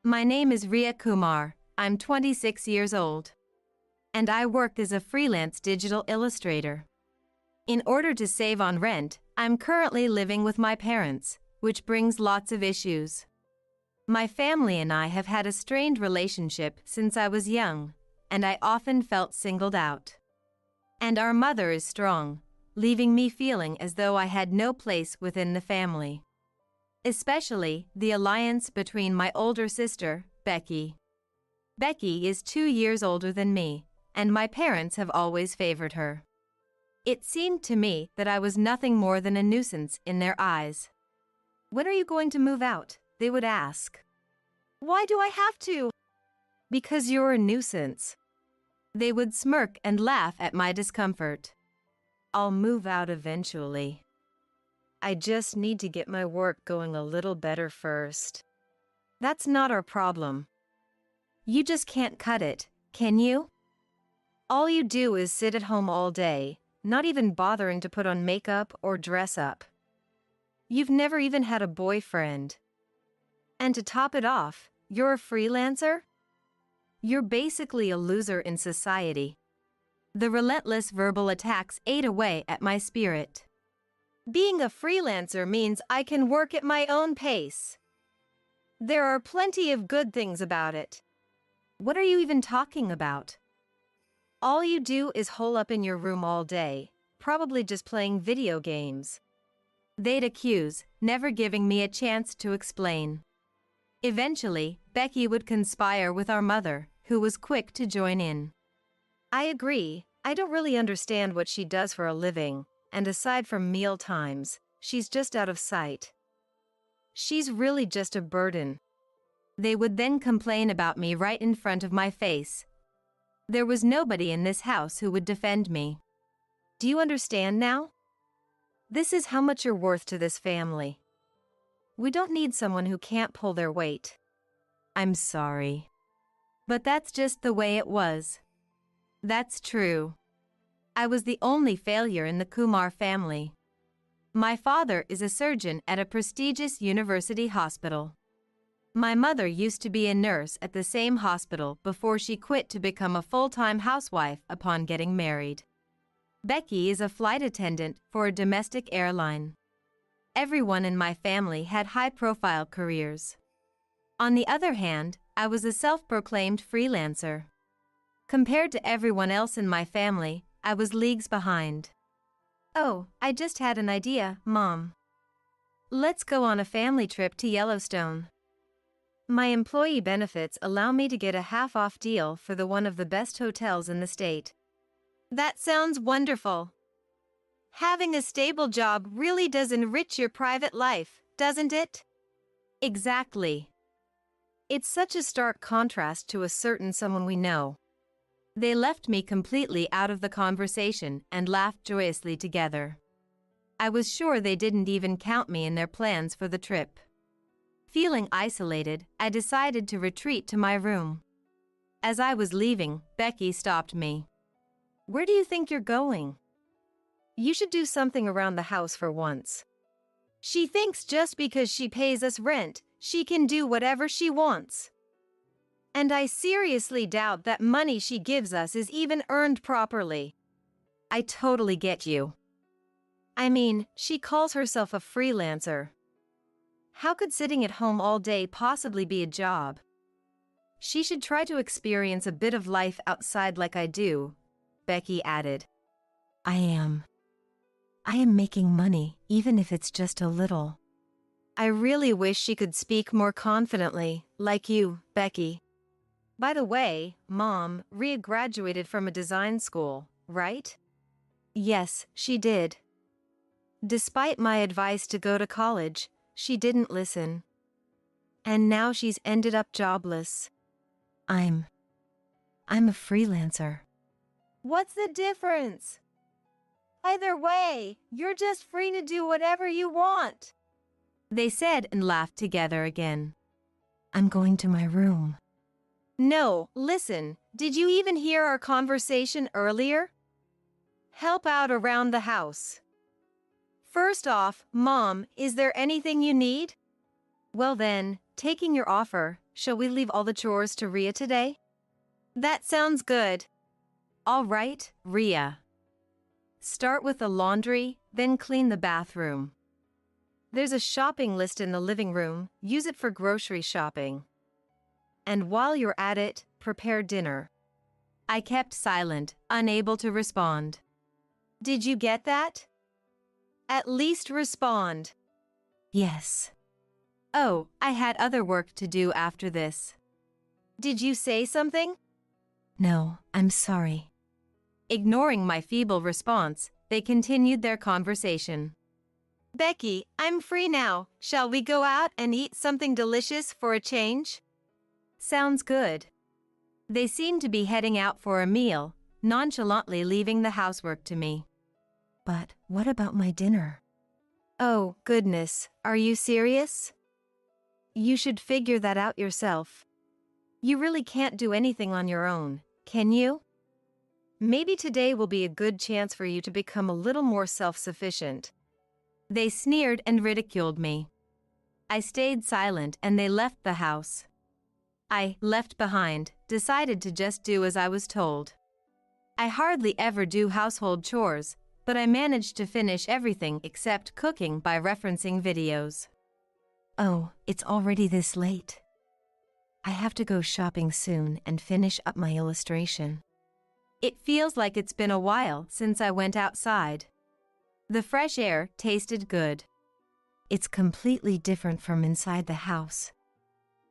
My name is Riya Kumar. I'm 26 years old. And I work as a freelance digital illustrator. In order to save on rent, I'm currently living with my parents, which brings lots of issues. My family and I have had a strained relationship since I was young, and I often felt singled out. And our mother is strong, leaving me feeling as though I had no place within the family. Especially the alliance between my older sister, Becky. Becky is 2 years older than me, and my parents have always favored her. It seemed to me that I was nothing more than a nuisance in their eyes. "When are you going to move out?" they would ask. "Why do I have to?" "Because you're a nuisance." They would smirk and laugh at my discomfort. "I'll move out eventually. I just need to get my work going a little better first." "That's not our problem. You just can't cut it, can you? All you do is sit at home all day, not even bothering to put on makeup or dress up. You've never even had a boyfriend. And to top it off, you're a freelancer? You're basically a loser in society." The relentless verbal attacks ate away at my spirit. Being a freelancer means I can work at my own pace. There are plenty of good things about it. What are you even talking about? All you do is hole up in your room all day, probably just playing video games. They'd accuse, never giving me a chance to explain. Eventually, Becky would conspire with our mother, who was quick to join in. "I agree, I don't really understand what she does for a living, and aside from meal times, she's just out of sight. She's really just a burden." They would then complain about me right in front of my face. There was nobody in this house who would defend me. Do you understand now? This is how much you're worth to this family. We don't need someone who can't pull their weight. I'm sorry. But that's just the way it was. That's true. I was the only failure in the Kumar family. My father is a surgeon at a prestigious university hospital. My mother used to be a nurse at the same hospital before she quit to become a full-time housewife upon getting married. Becky is a flight attendant for a domestic airline. Everyone in my family had high-profile careers. On the other hand, I was a self-proclaimed freelancer. Compared to everyone else in my family, I was leagues behind. "Oh, I just had an idea, Mom. Let's go on a family trip to Yellowstone. My employee benefits allow me to get a half-off deal for one of the best hotels in the state." That sounds wonderful. Having a stable job really does enrich your private life, doesn't it? Exactly. It's such a stark contrast to a certain someone we know. They left me completely out of the conversation and laughed joyously together. I was sure they didn't even count me in their plans for the trip. Feeling isolated, I decided to retreat to my room. As I was leaving, Becky stopped me. "Where do you think you're going? You should do something around the house for once." She thinks just because she pays us rent, she can do whatever she wants. And I seriously doubt that money she gives us is even earned properly. I totally get you. I mean, she calls herself a freelancer. How could sitting at home all day possibly be a job? She should try to experience a bit of life outside like I do, Becky added. I am making money, even if it's just a little. I really wish she could speak more confidently, like you, Becky. By the way, Mom, Rhea graduated from a design school, right? Yes, she did. Despite my advice to go to college, she didn't listen. And now she's ended up jobless. I'm a freelancer. What's the difference? Either way, you're just free to do whatever you want. They said and laughed together again. I'm going to my room. No, listen, did you even hear our conversation earlier? Help out around the house. First off, Mom, is there anything you need? Well then, taking your offer, shall we leave all the chores to Ria today? That sounds good. All right, Ria. Start with the laundry, then clean the bathroom. There's a shopping list in the living room, use it for grocery shopping. And while you're at it, prepare dinner. I kept silent, unable to respond. Did you get that? At least respond. Yes. Oh, I had other work to do after this. Did you say something? No, I'm sorry. Ignoring my feeble response, they continued their conversation. Becky, I'm free now. Shall we go out and eat something delicious for a change? Sounds good. They seemed to be heading out for a meal, nonchalantly leaving the housework to me. But what about my dinner? Oh, goodness, are you serious? You should figure that out yourself. You really can't do anything on your own, can you? Maybe today will be a good chance for you to become a little more self-sufficient. They sneered and ridiculed me. I stayed silent and they left the house. I, left behind, decided to just do as I was told. I hardly ever do household chores, but I managed to finish everything except cooking by referencing videos. Oh, it's already this late. I have to go shopping soon and finish up my illustration. It feels like it's been a while since I went outside. The fresh air tasted good. It's completely different from inside the house.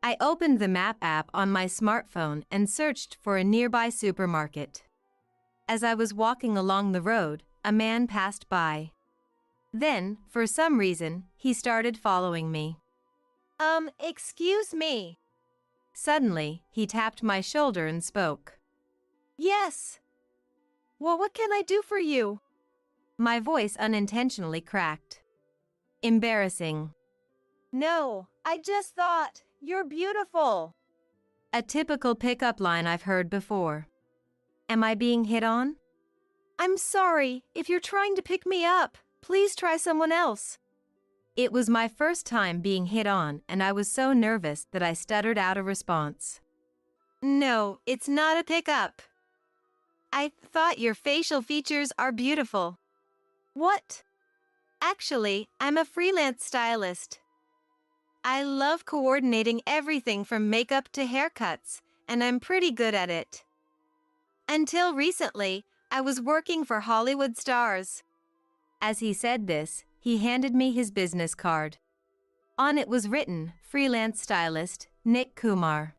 I opened the map app on my smartphone and searched for a nearby supermarket. As I was walking along the road, a man passed by. Then, for some reason, he started following me. Excuse me. Suddenly, he tapped my shoulder and spoke. Yes. Well, what can I do for you? My voice unintentionally cracked. Embarrassing. No, I just thought, you're beautiful. A typical pickup line I've heard before. Am I being hit on? I'm sorry, if you're trying to pick me up, please try someone else. It was my first time being hit on and I was so nervous that I stuttered out a response. No, it's not a pickup. I thought your facial features are beautiful. What? Actually, I'm a freelance stylist. I love coordinating everything from makeup to haircuts, and I'm pretty good at it. Until recently, I was working for Hollywood stars. As he said this, he handed me his business card. On it was written, Freelance Stylist, Nick Kumar.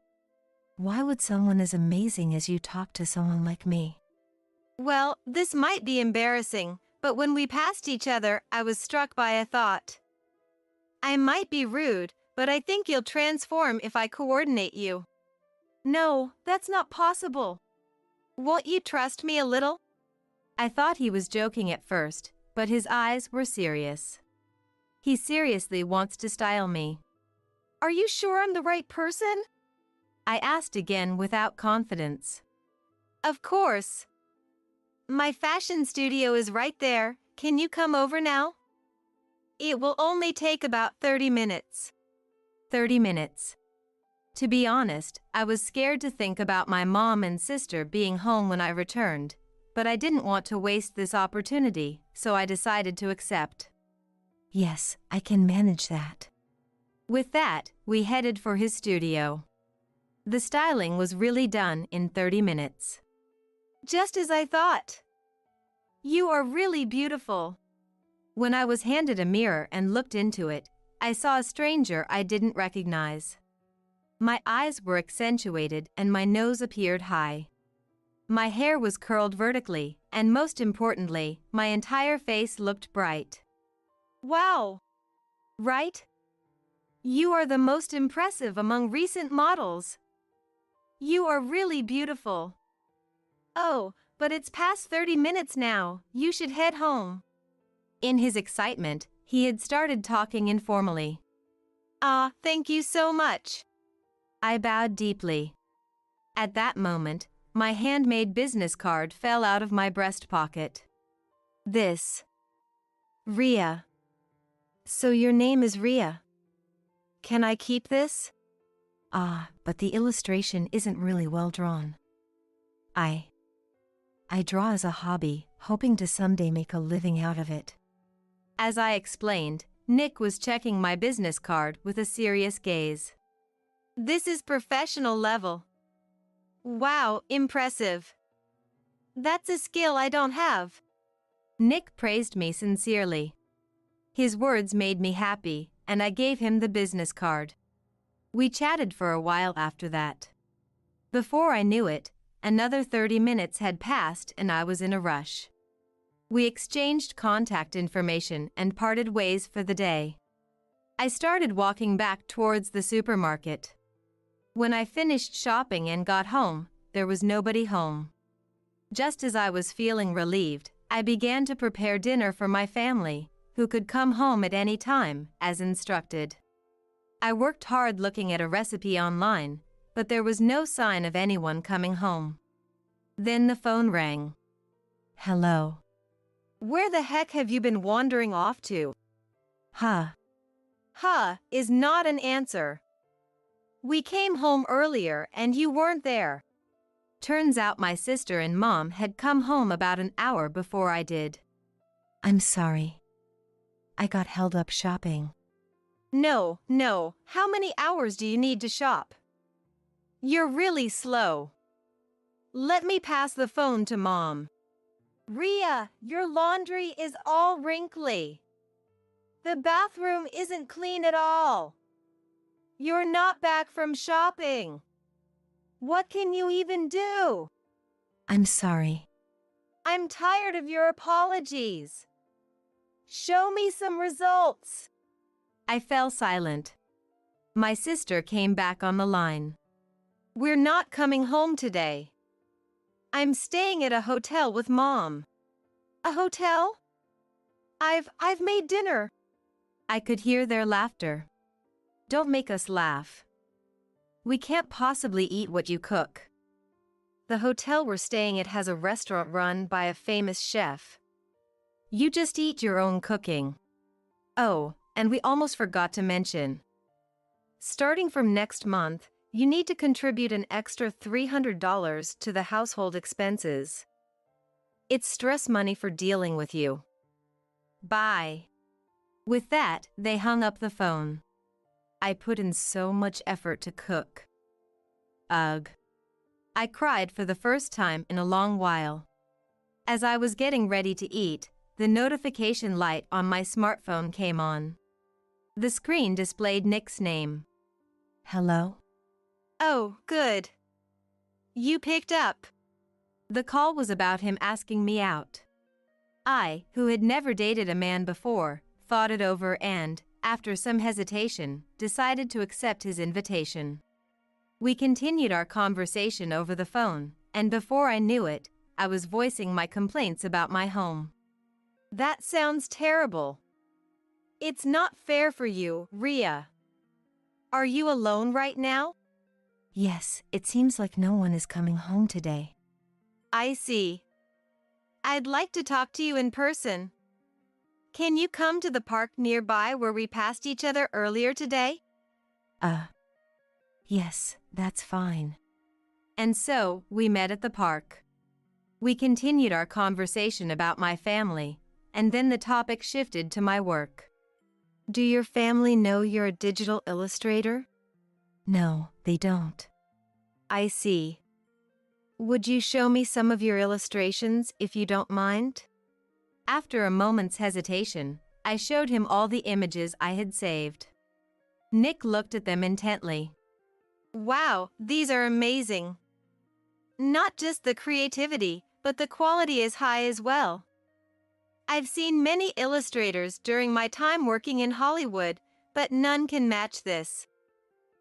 Why would someone as amazing as you talk to someone like me? Well, this might be embarrassing, but when we passed each other, I was struck by a thought. I might be rude, but I think you'll transform if I coordinate you. No, that's not possible. Won't you trust me a little? I thought he was joking at first, but his eyes were serious. He seriously wants to style me. Are you sure I'm the right person? I asked again without confidence. Of course. My fashion studio is right there. Can you come over now? It will only take about 30 minutes. 30 minutes. To be honest, I was scared to think about my mom and sister being home when I returned, but I didn't want to waste this opportunity, so I decided to accept. Yes, I can manage that. With that, we headed for his studio. The styling was really done in 30 minutes. Just as I thought. You are really beautiful. When I was handed a mirror and looked into it, I saw a stranger I didn't recognize. My eyes were accentuated and my nose appeared high. My hair was curled vertically, and most importantly, my entire face looked bright. Wow! Right? You are the most impressive among recent models. You are really beautiful. Oh, but it's past 30 minutes now. You should head home. In his excitement, he had started talking informally. Thank you so much. I bowed deeply. At that moment, my handmade business card fell out of my breast pocket. This. Ria. So your name is Ria. Can I keep this? Ah, but the illustration isn't really well drawn. I draw as a hobby, hoping to someday make a living out of it. As I explained, Nick was checking my business card with a serious gaze. This is professional level. Wow, impressive. That's a skill I don't have. Nick praised me sincerely. His words made me happy, and I gave him the business card. We chatted for a while after that. Before I knew it, another 30 minutes had passed and I was in a rush. We exchanged contact information and parted ways for the day. I started walking back towards the supermarket. When I finished shopping and got home, there was nobody home. Just as I was feeling relieved, I began to prepare dinner for my family, who could come home at any time, as instructed. I worked hard looking at a recipe online, but there was no sign of anyone coming home. Then the phone rang. Hello. Where the heck have you been wandering off to? Huh. Huh is not an answer. We came home earlier and you weren't there. Turns out my sister and mom had come home about an hour before I did. I'm sorry. I got held up shopping. No. How many hours do you need to shop? You're really slow. Let me pass the phone to Mom. Ria, your laundry is all wrinkly. The bathroom isn't clean at all. You're not back from shopping. What can you even do? I'm sorry. I'm tired of your apologies. Show me some results. I fell silent. My sister came back on the line. We're not coming home today. I'm staying at a hotel with Mom. A hotel? I've made dinner. I could hear their laughter. Don't make us laugh. We can't possibly eat what you cook. The hotel we're staying at has a restaurant run by a famous chef. You just eat your own cooking. Oh, and we almost forgot to mention. Starting from next month, you need to contribute an extra $300 to the household expenses. It's stress money for dealing with you. Bye. With that, they hung up the phone. I put in so much effort to cook. Ugh. I cried for the first time in a long while. As I was getting ready to eat, the notification light on my smartphone came on. The screen displayed Nick's name. Hello? Oh, good. You picked up. The call was about him asking me out. I, who had never dated a man before, thought it over and, after some hesitation, decided to accept his invitation. We continued our conversation over the phone, and before I knew it, I was voicing my complaints about my home. That sounds terrible. It's not fair for you, Ria. Are you alone right now? Yes, it seems like no one is coming home today. I see. I'd like to talk to you in person. Can you come to the park nearby where we passed each other earlier today? Yes, that's fine. And so, we met at the park. We continued our conversation about my family, and then the topic shifted to my work. Do your family know you're a digital illustrator? No, they don't. I see. Would you show me some of your illustrations if you don't mind? After a moment's hesitation, I showed him all the images I had saved. Nick looked at them intently. Wow, these are amazing. Not just the creativity, but the quality is high as well. I've seen many illustrators during my time working in Hollywood, but none can match this.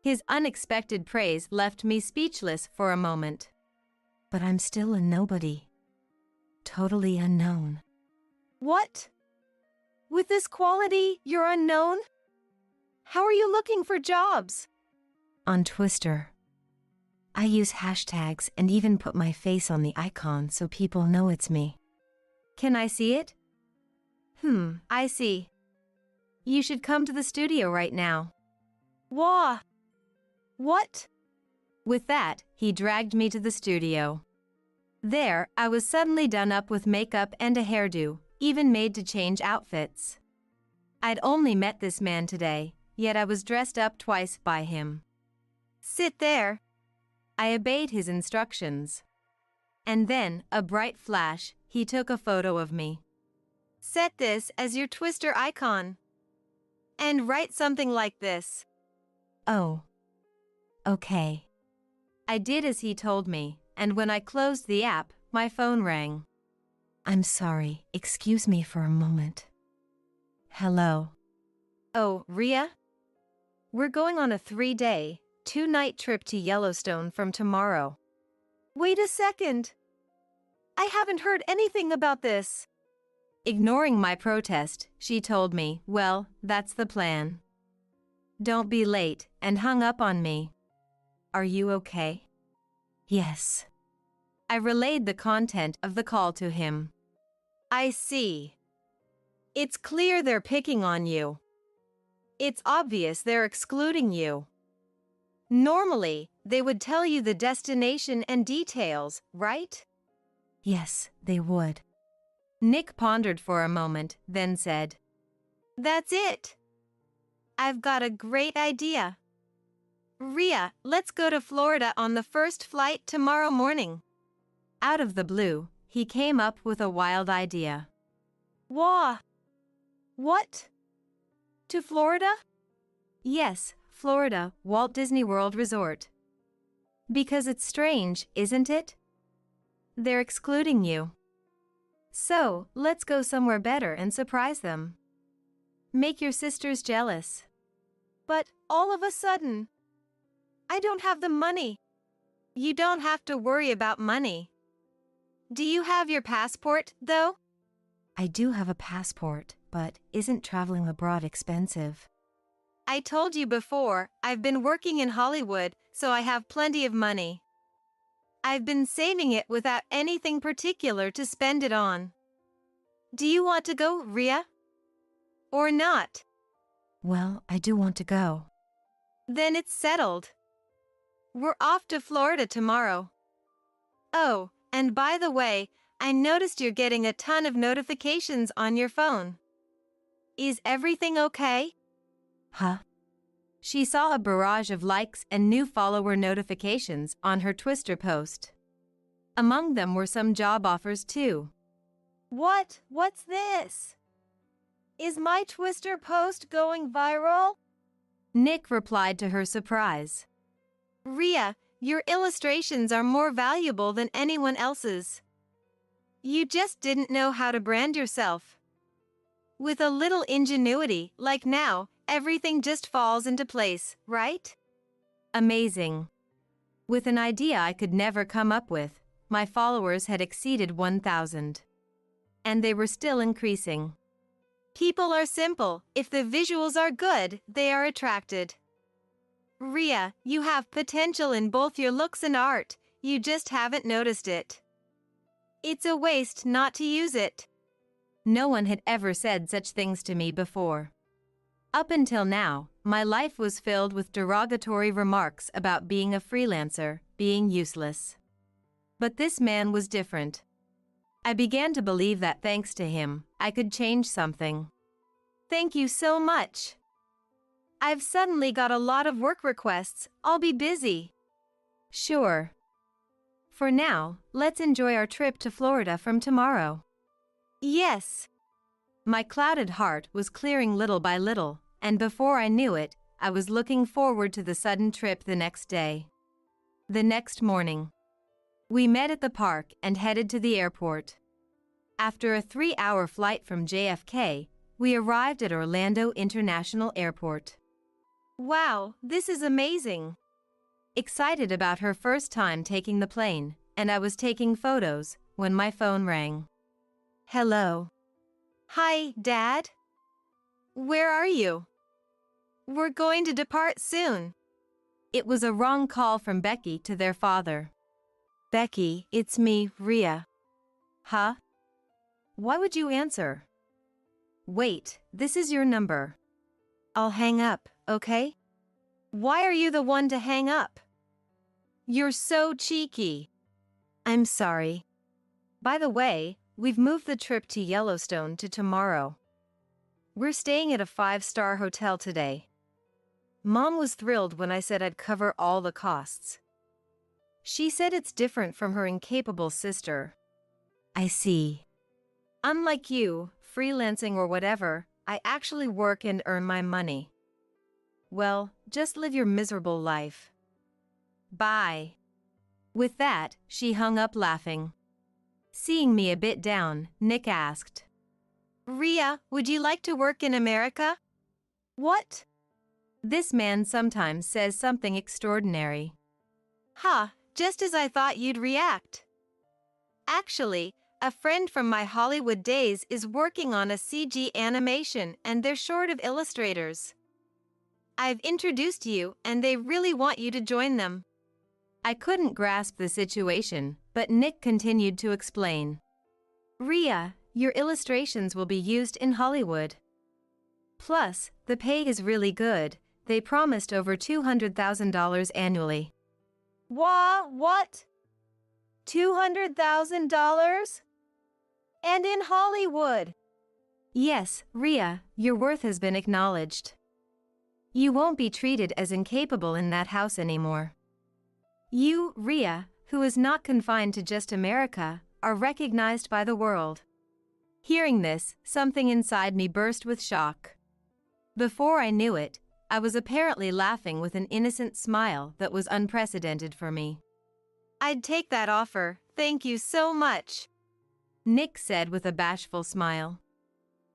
His unexpected praise left me speechless for a moment. But I'm still a nobody. Totally unknown. What? With this quality, you're unknown? How are you looking for jobs? On Twister. I use hashtags and even put my face on the icon so people know it's me. Can I see it? I see. You should come to the studio right now. Wah! What? With that, he dragged me to the studio. There, I was suddenly done up with makeup and a hairdo, even made to change outfits. I'd only met this man today, yet I was dressed up twice by him. Sit there. I obeyed his instructions. And then, a bright flash, he took a photo of me. Set this as your Twister icon. And write something like this. Oh. Okay. I did as he told me, and when I closed the app, my phone rang. I'm sorry, excuse me for a moment. Hello. Oh, Rhea? We're going on a 3-day, 2-night trip to Yellowstone from tomorrow. Wait a second. I haven't heard anything about this. Ignoring my protest, she told me, well, that's the plan. Don't be late, and hung up on me. Are you okay? Yes. I relayed the content of the call to him. I see. It's clear they're picking on you. It's obvious they're excluding you. Normally, they would tell you the destination and details, right? Yes, they would. Nick pondered for a moment, then said, That's it. I've got a great idea. Rhea, let's go to Florida on the first flight tomorrow morning. Out of the blue, he came up with a wild idea. Wah! What? To Florida? Yes, Florida, Walt Disney World Resort. Because it's strange, isn't it? They're excluding you. So, let's go somewhere better and surprise them. Make your sisters jealous. But all of a sudden, I don't have the money. You don't have to worry about money. Do you have your passport, though? I do have a passport, but isn't traveling abroad expensive? I told you before, I've been working in Hollywood, so I have plenty of money. I've been saving it without anything particular to spend it on. Do you want to go, Rhea? Or not? Well, I do want to go. Then it's settled. We're off to Florida tomorrow. Oh, and by the way, I noticed you're getting a ton of notifications on your phone. Is everything okay? Huh? She saw a barrage of likes and new follower notifications on her Twister post. Among them were some job offers too. What? What's this? Is my Twister post going viral? Nick replied to her surprise. Rhea, your illustrations are more valuable than anyone else's. You just didn't know how to brand yourself. With a little ingenuity, like now, everything just falls into place, right? Amazing. With an idea I could never come up with, my followers had exceeded 1,000. And they were still increasing. People are simple. If the visuals are good, they are attracted. Rhea, you have potential in both your looks and art, you just haven't noticed it. It's a waste not to use it. No one had ever said such things to me before. Up until now, my life was filled with derogatory remarks about being a freelancer, being useless. But this man was different. I began to believe that thanks to him, I could change something. Thank you so much. I've suddenly got a lot of work requests. I'll be busy. Sure. For now, let's enjoy our trip to Florida from tomorrow. Yes. My clouded heart was clearing little by little, and before I knew it, I was looking forward to the sudden trip the next day. The next morning, we met at the park and headed to the airport. After a 3-hour flight from JFK, we arrived at Orlando International Airport. Wow, this is amazing. Excited about her first time taking the plane, and I was taking photos, when my phone rang. Hello. Hi, Dad. Where are you? We're going to depart soon. It was a wrong call from Becky to their father. Becky, it's me, Rhea. Huh? Why would you answer? Wait, this is your number. I'll hang up, okay? Why are you the one to hang up? You're so cheeky. I'm sorry. By the way, we've moved the trip to Yellowstone to tomorrow. We're staying at a 5-star hotel today. Mom was thrilled when I said I'd cover all the costs. She said it's different from her incapable sister. I see. Unlike you, freelancing or whatever, I actually work and earn my money. Well, just live your miserable life. Bye. With that, she hung up laughing. Seeing me a bit down, Nick asked, Rhea, would you like to work in America? What? This man sometimes says something extraordinary. Ha, just as I thought you'd react. Actually, a friend from my Hollywood days is working on a CG animation and they're short of illustrators. I've introduced you and they really want you to join them. I couldn't grasp the situation, but Nick continued to explain. Rhea, your illustrations will be used in Hollywood. Plus, the pay is really good. They promised over $200,000 annually. What? $200,000? And in Hollywood? Yes, Rhea, your worth has been acknowledged. You won't be treated as incapable in that house anymore. You, Rhea, who is not confined to just America, are recognized by the world. Hearing this, something inside me burst with shock. Before I knew it, I was apparently laughing with an innocent smile that was unprecedented for me. I'd take that offer, thank you so much, Nick said with a bashful smile.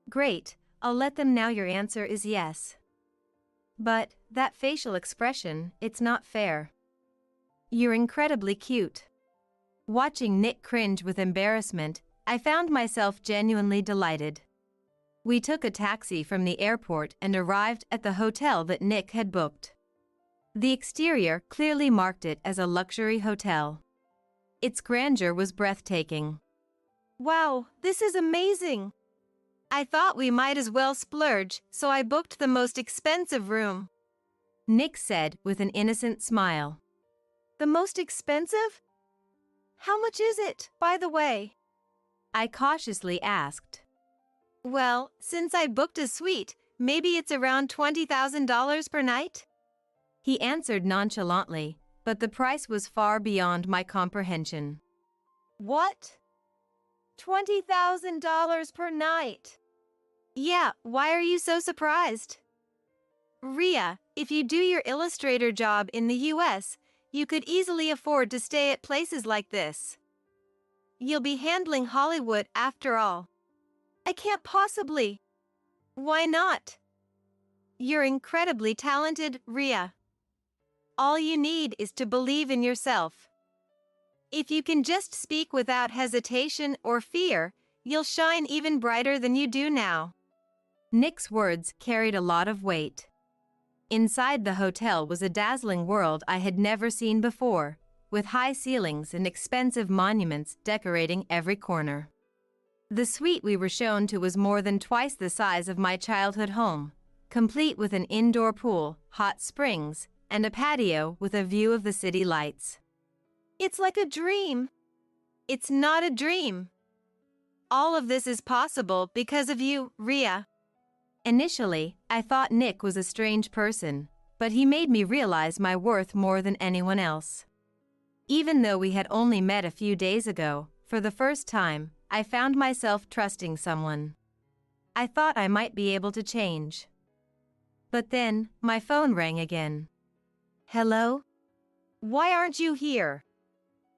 Great, I'll let them know your answer is yes. But, that facial expression, it's not fair. You're incredibly cute. Watching Nick cringe with embarrassment, I found myself genuinely delighted. We took a taxi from the airport and arrived at the hotel that Nick had booked. The exterior clearly marked it as a luxury hotel. Its grandeur was breathtaking. Wow, this is amazing! I thought we might as well splurge, so I booked the most expensive room, Nick said with an innocent smile. The most expensive? How much is it, by the way? I cautiously asked. Well, since I booked a suite, maybe it's around $20,000 per night? He answered nonchalantly, but the price was far beyond my comprehension. What? $20,000 per night? Yeah, why are you so surprised? Rhea, if you do your illustrator job in the US, you could easily afford to stay at places like this. You'll be handling Hollywood after all. I can't possibly. Why not? You're incredibly talented, Rhea. All you need is to believe in yourself. If you can just speak without hesitation or fear, you'll shine even brighter than you do now. Nick's words carried a lot of weight. Inside the hotel was a dazzling world I had never seen before, with high ceilings and expensive monuments decorating every corner. The suite we were shown to was more than twice the size of my childhood home, complete with an indoor pool, hot springs, and a patio with a view of the city lights. It's like a dream. It's not a dream. All of this is possible because of you, Rhea. Initially, I thought Nick was a strange person, but he made me realize my worth more than anyone else. Even though we had only met a few days ago, for the first time, I found myself trusting someone. I thought I might be able to change. But then, my phone rang again. Hello? Why aren't you here?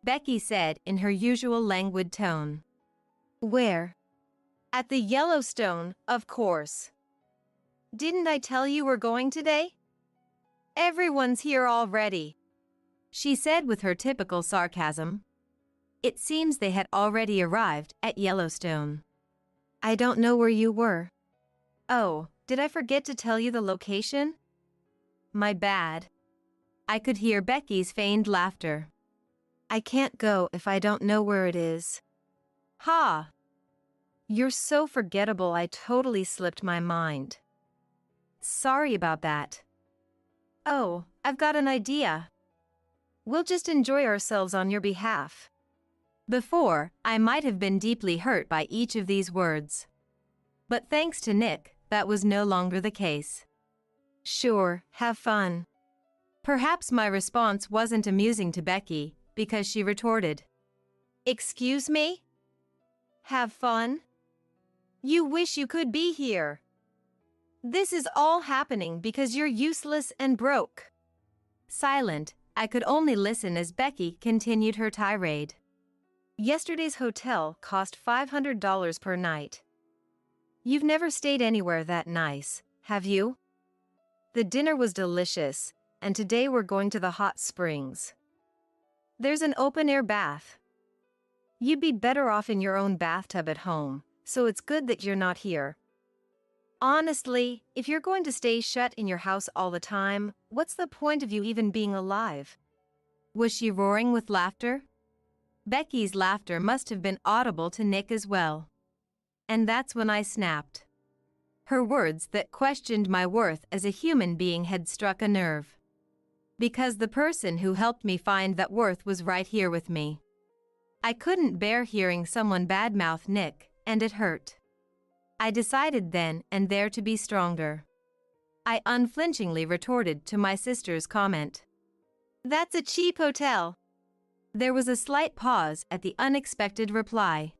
Becky said in her usual languid tone. Where? At the Yellowstone, of course. Didn't I tell you we're going today? Everyone's here already, she said with her typical sarcasm. It seems they had already arrived at Yellowstone. I don't know where you were. Oh, did I forget to tell you the location? My bad. I could hear Becky's feigned laughter. I can't go if I don't know where it is. Ha! You're so forgettable I totally slipped my mind. Sorry about that. Oh, I've got an idea. We'll just enjoy ourselves on your behalf. Before, I might have been deeply hurt by each of these words. But thanks to Nick, that was no longer the case. Sure, have fun. Perhaps my response wasn't amusing to Becky, because she retorted. Excuse me? Have fun? You wish you could be here. This is all happening because you're useless and broke. Silent, I could only listen as Becky continued her tirade. Yesterday's hotel cost $500 per night. You've never stayed anywhere that nice, have you? The dinner was delicious, and today we're going to the hot springs. There's an open-air bath. You'd be better off in your own bathtub at home, so it's good that you're not here. Honestly, if you're going to stay shut in your house all the time, what's the point of you even being alive? Was she roaring with laughter? Becky's laughter must have been audible to Nick as well. And that's when I snapped. Her words that questioned my worth as a human being had struck a nerve. Because the person who helped me find that worth was right here with me. I couldn't bear hearing someone badmouth Nick, and it hurt. I decided then and there to be stronger. I unflinchingly retorted to my sister's comment. That's a cheap hotel. There was a slight pause at the unexpected reply.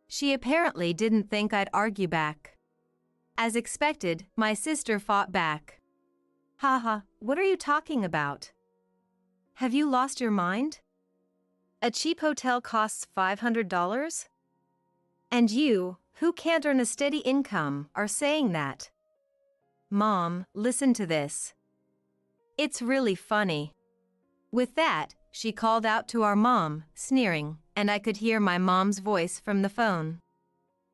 She apparently didn't think I'd argue back. As expected, my sister fought back. Haha, what are you talking about? Have you lost your mind? A cheap hotel costs $500? And you, who can't earn a steady income, are saying that. Mom, listen to this. It's really funny. With that, she called out to our mom, sneering, and I could hear my mom's voice from the phone.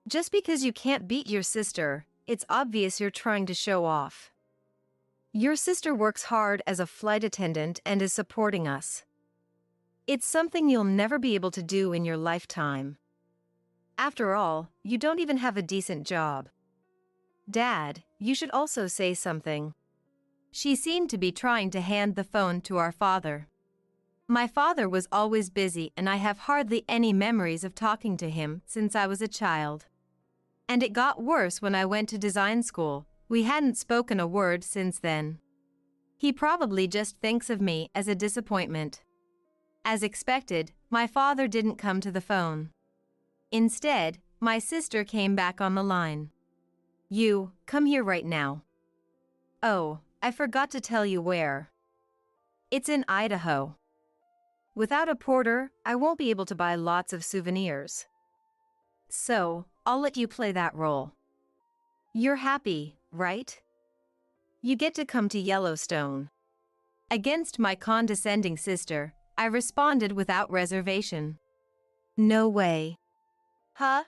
Just because you can't beat your sister, it's obvious you're trying to show off. Your sister works hard as a flight attendant and is supporting us. It's something you'll never be able to do in your lifetime. After all, you don't even have a decent job. Dad, you should also say something. She seemed to be trying to hand the phone to our father. My father was always busy and I have hardly any memories of talking to him since I was a child. And it got worse when I went to design school. We hadn't spoken a word since then. He probably just thinks of me as a disappointment. As expected, my father didn't come to the phone. Instead, my sister came back on the line. You, come here right now. Oh, I forgot to tell you where. It's in Idaho. Without a porter, I won't be able to buy lots of souvenirs. So, I'll let you play that role. You're happy, right? You get to come to Yellowstone. Against my condescending sister, I responded without reservation. No way. Huh?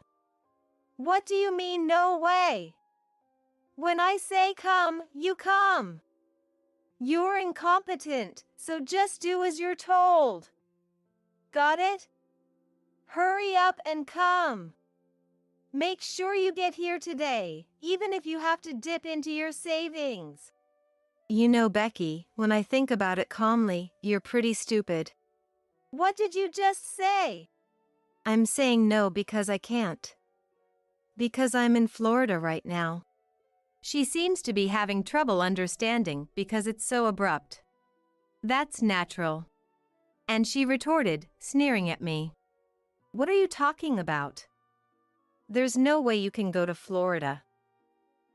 What do you mean, no way? When I say come, you come. You're incompetent, so just do as you're told. Got it? Hurry up and come. Make sure you get here today, even if you have to dip into your savings. You know, Becky, when I think about it calmly, you're pretty stupid. What did you just say? I'm saying no because I can't. Because I'm in Florida right now. She seems to be having trouble understanding because it's so abrupt. That's natural. And she retorted, sneering at me. What are you talking about? There's no way you can go to Florida.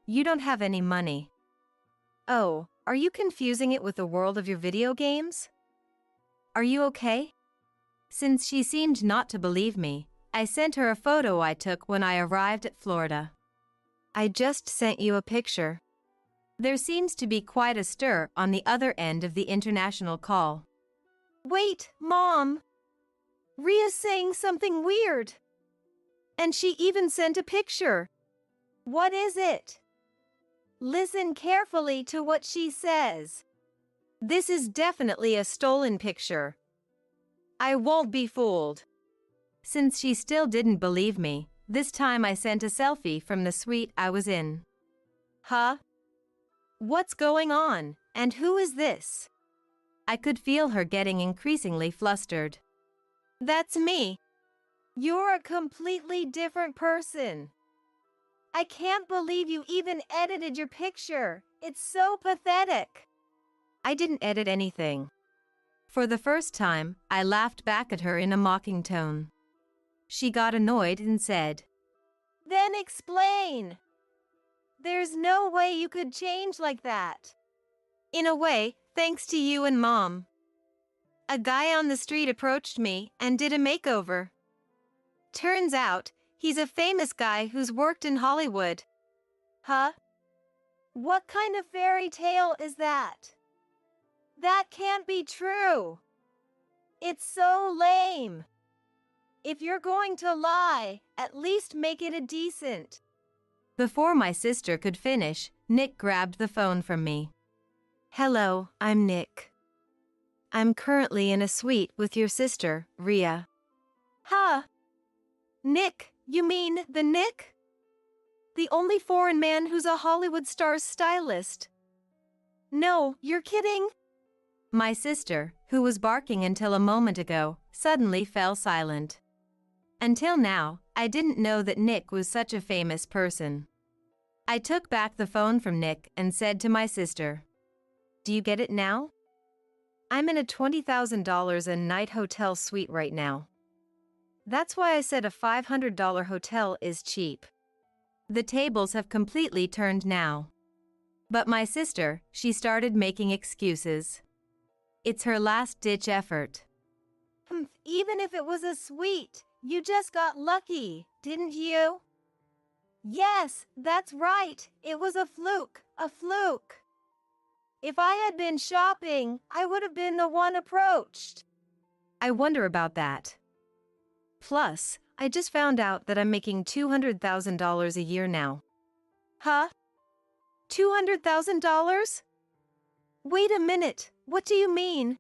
You don't have any money. Oh, are you confusing it with the world of your video games? Are you okay? Since she seemed not to believe me, I sent her a photo I took when I arrived at Florida. I just sent you a picture. There seems to be quite a stir on the other end of the international call. Wait, Mom. Ria's saying something weird. And she even sent a picture. What is it? Listen carefully to what she says. This is definitely a stolen picture. I won't be fooled. Since she still didn't believe me, this time I sent a selfie from the suite I was in. Huh? What's going on? And who is this? I could feel her getting increasingly flustered. That's me. You're a completely different person. I can't believe you even edited your picture. It's so pathetic. I didn't edit anything. For the first time, I laughed back at her in a mocking tone. She got annoyed and said, Then explain. There's no way you could change like that. In a way, thanks to you and Mom. A guy on the street approached me and did a makeover. Turns out, he's a famous guy who's worked in Hollywood. Huh? What kind of fairy tale is that? That can't be true. It's so lame. If you're going to lie, at least make it a decent. Before my sister could finish, Nick grabbed the phone from me. Hello, I'm Nick. I'm currently in a suite with your sister, Rhea. Huh? Nick, you mean the Nick? The only foreign man who's a Hollywood star's stylist. No, you're kidding? My sister, who was barking until a moment ago, suddenly fell silent. Until now, I didn't know that Nick was such a famous person. I took back the phone from Nick and said to my sister, Do you get it now? I'm in a $20,000 a night hotel suite right now. That's why I said a $500 hotel is cheap. The tables have completely turned now. But my sister, she started making excuses. It's her last-ditch effort. Even if it was a suite, you just got lucky, didn't you? Yes, that's right. It was a fluke. If I had been shopping, I would have been the one approached. I wonder about that. Plus, I just found out that I'm making $200,000 a year now. Huh? $200,000? Wait a minute, what do you mean?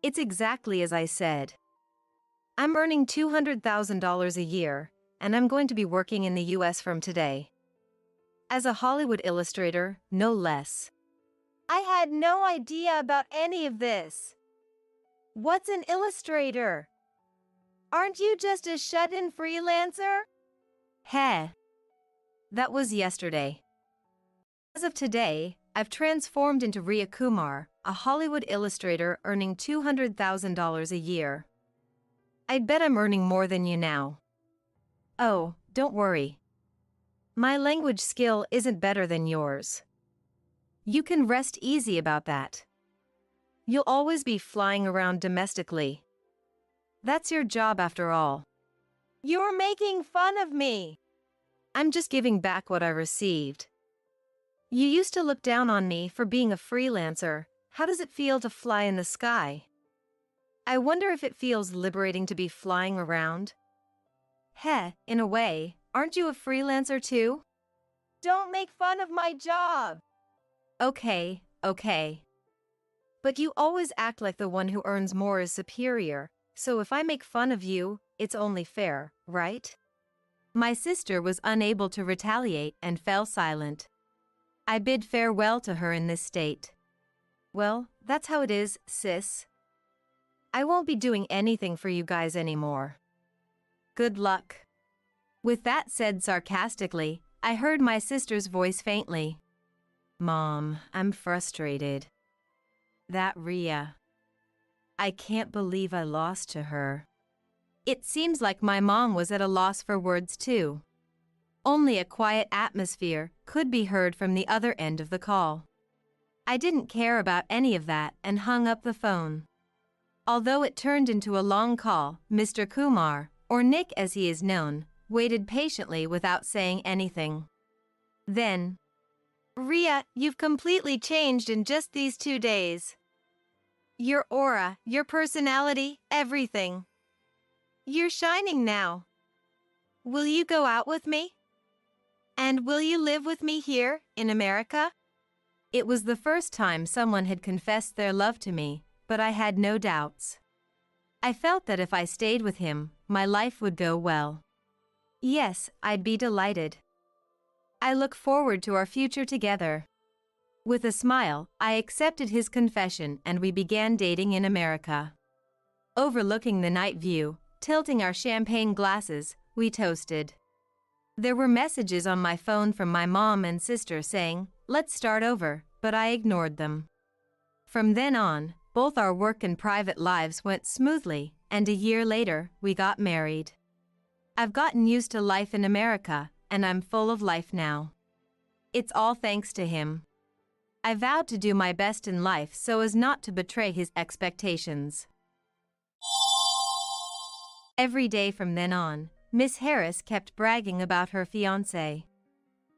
It's exactly as I said. I'm earning $200,000 a year, and I'm going to be working in the US from today. As a Hollywood illustrator, no less. I had no idea about any of this. What's an illustrator? Aren't you just a shut-in freelancer? Heh. That was yesterday. As of today, I've transformed into Rhea Kumar, a Hollywood illustrator earning $200,000 a year. I'd bet I'm earning more than you now. Oh, don't worry. My language skill isn't better than yours. You can rest easy about that. You'll always be flying around domestically. That's your job after all. You're making fun of me. I'm just giving back what I received. You used to look down on me for being a freelancer. How does it feel to fly in the sky? I wonder if it feels liberating to be flying around. Heh, in a way, aren't you a freelancer too? Don't make fun of my job. Okay. But you always act like the one who earns more is superior, so if I make fun of you, it's only fair, right? My sister was unable to retaliate and fell silent. I bid farewell to her in this state. Well, that's how it is, sis. I won't be doing anything for you guys anymore. Good luck. With that said sarcastically, I heard my sister's voice faintly. Mom, I'm frustrated. That Rhea. I can't believe I lost to her. It seems like my mom was at a loss for words too. Only a quiet atmosphere could be heard from the other end of the call. I didn't care about any of that and hung up the phone. Although it turned into a long call, Mr. Kumar, or Nick as he is known, waited patiently without saying anything. Then, Rhea, you've completely changed in just these 2 days. Your aura, your personality, everything. You're shining now. Will you go out with me? And will you live with me here, in America? It was the first time someone had confessed their love to me, but I had no doubts. I felt that if I stayed with him, my life would go well. Yes, I'd be delighted. I look forward to our future together. With a smile, I accepted his confession and we began dating in America. Overlooking the night view, tilting our champagne glasses, we toasted. There were messages on my phone from my mom and sister saying, "Let's start over," but I ignored them. From then on, both our work and private lives went smoothly, and a year later, we got married. I've gotten used to life in America, and I'm full of life now. It's all thanks to him. I vowed to do my best in life so as not to betray his expectations. Every day from then on, Miss Harris kept bragging about her fiancé.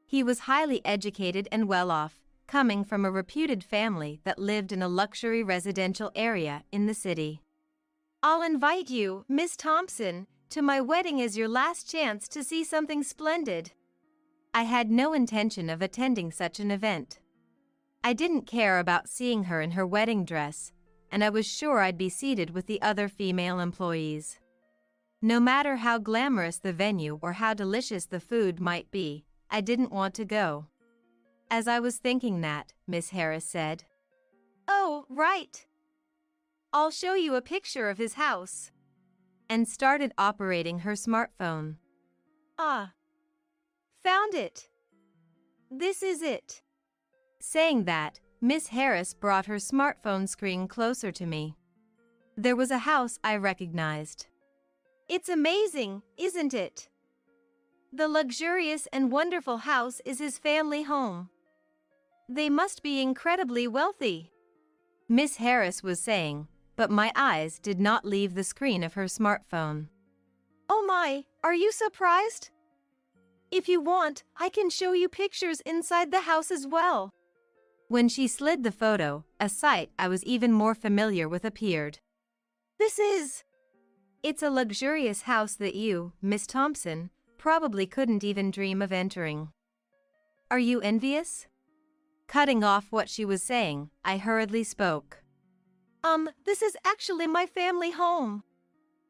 He was highly educated and well off, coming from a reputed family that lived in a luxury residential area in the city. "I'll invite you, Miss Thompson, to my wedding as your last chance to see something splendid." I had no intention of attending such an event. I didn't care about seeing her in her wedding dress, and I was sure I'd be seated with the other female employees. No matter how glamorous the venue or how delicious the food might be, I didn't want to go. As I was thinking that, Miss Harris said, "Oh, right. I'll show you a picture of his house," and started operating her smartphone. "Ah. Found it. This is it." Saying that, Miss Harris brought her smartphone screen closer to me. There was a house I recognized. "It's amazing, isn't it? The luxurious and wonderful house is his family home. They must be incredibly wealthy," Miss Harris was saying, but my eyes did not leave the screen of her smartphone. "Oh my, are you surprised? If you want, I can show you pictures inside the house as well." When she slid the photo, a sight I was even more familiar with appeared. It's a luxurious house that you, Miss Thompson, probably couldn't even dream of entering. Are you envious?" Cutting off what she was saying, I hurriedly spoke. This is actually my family home."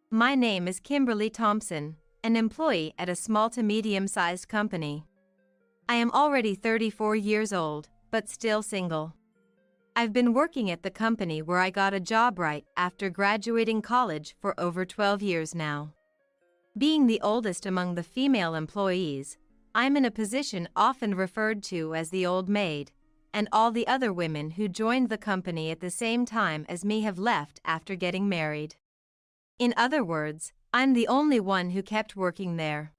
My name is Kimberly Thompson, an employee at a small to medium-sized company. I am already 34 years old, but still single. I've been working at the company where I got a job right after graduating college for over 12 years now. Being the oldest among the female employees, I'm in a position often referred to as the old maid, and all the other women who joined the company at the same time as me have left after getting married. In other words, I'm the only one who kept working there.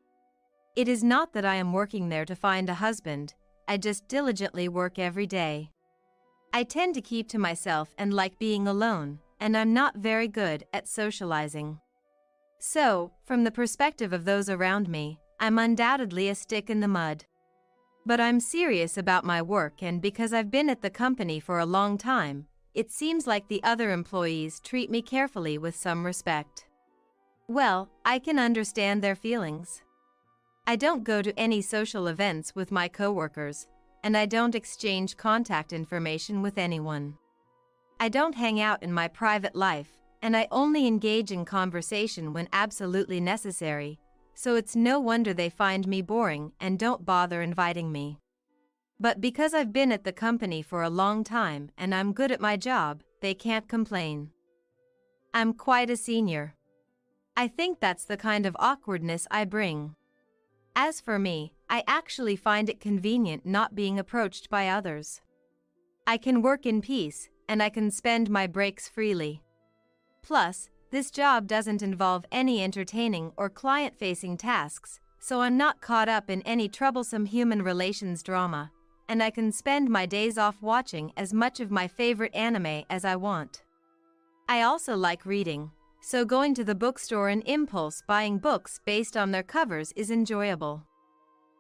It is not that I am working there to find a husband, I just diligently work every day. I tend to keep to myself and like being alone, and I'm not very good at socializing. So, from the perspective of those around me, I'm undoubtedly a stick in the mud. But I'm serious about my work, and because I've been at the company for a long time, it seems like the other employees treat me carefully with some respect. Well, I can understand their feelings. I don't go to any social events with my coworkers, and I don't exchange contact information with anyone. I don't hang out in my private life, and I only engage in conversation when absolutely necessary, so it's no wonder they find me boring and don't bother inviting me. But because I've been at the company for a long time and I'm good at my job, they can't complain. I'm quite a senior. I think that's the kind of awkwardness I bring. As for me, I actually find it convenient not being approached by others. I can work in peace, and I can spend my breaks freely. Plus, this job doesn't involve any entertaining or client-facing tasks, so I'm not caught up in any troublesome human relations drama, and I can spend my days off watching as much of my favorite anime as I want. I also like reading, so going to the bookstore and impulse buying books based on their covers is enjoyable.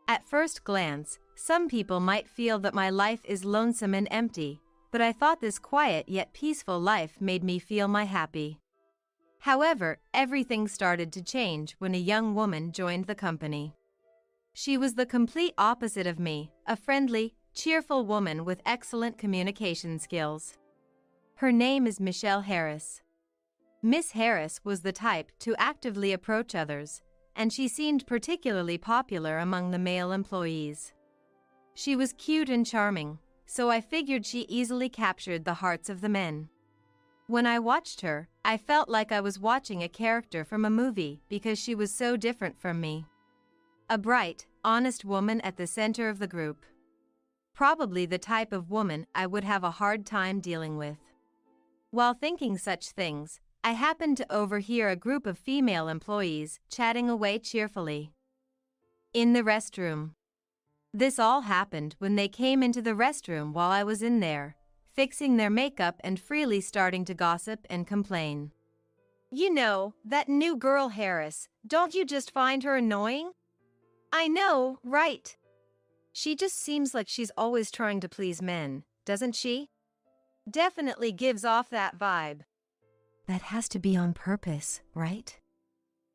At first glance, some people might feel that my life is lonesome and empty, but I thought this quiet yet peaceful life made me feel my happy. However, everything started to change when a young woman joined the company. She was the complete opposite of me, a friendly, cheerful woman with excellent communication skills. Her name is Michelle Harris. Miss Harris was the type to actively approach others, and she seemed particularly popular among the male employees. She was cute and charming, so I figured she easily captured the hearts of the men. When I watched her, I felt like I was watching a character from a movie because she was so different from me. A bright, honest woman at the center of the group. Probably the type of woman I would have a hard time dealing with. While thinking such things, I happened to overhear a group of female employees chatting away cheerfully in the restroom. This all happened when they came into the restroom while I was in there, fixing their makeup and freely starting to gossip and complain. You know, that new girl Harris, don't you just find her annoying? I know, right? She just seems like she's always trying to please men, doesn't she? Definitely gives off that vibe. That has to be on purpose, right?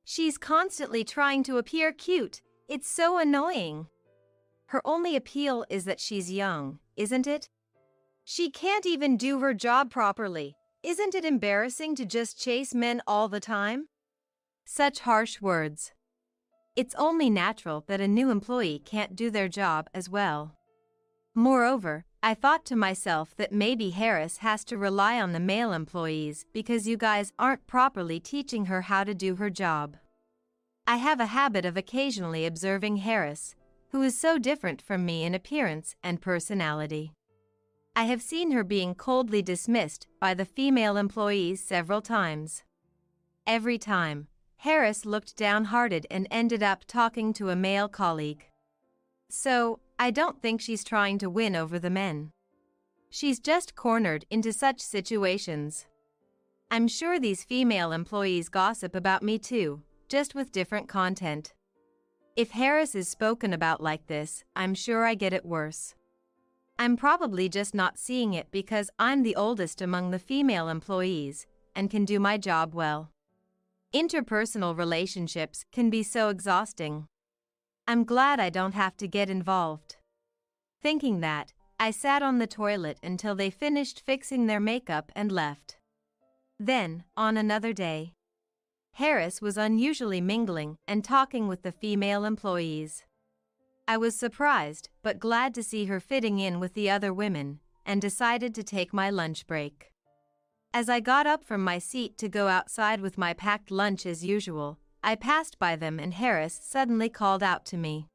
She's constantly trying to appear cute. It's so annoying. Her only appeal is that she's young, isn't it? She can't even do her job properly. Isn't it embarrassing to just chase men all the time? Such harsh words. It's only natural that a new employee can't do their job as well. Moreover, I thought to myself that maybe Harris has to rely on the male employees because you guys aren't properly teaching her how to do her job. I have a habit of occasionally observing Harris, who is so different from me in appearance and personality. I have seen her being coldly dismissed by the female employees several times. Every time, Harris looked downhearted and ended up talking to a male colleague. So, I don't think she's trying to win over the men. She's just cornered into such situations. I'm sure these female employees gossip about me too, just with different content. If Harris is spoken about like this, I'm sure I get it worse. I'm probably just not seeing it because I'm the oldest among the female employees and can do my job well. Interpersonal relationships can be so exhausting. I'm glad I don't have to get involved. Thinking that, I sat on the toilet until they finished fixing their makeup and left. Then, on another day, Harris was unusually mingling and talking with the female employees. I was surprised but glad to see her fitting in with the other women and decided to take my lunch break. As I got up from my seat to go outside with my packed lunch as usual, I passed by them and Harris suddenly called out to me.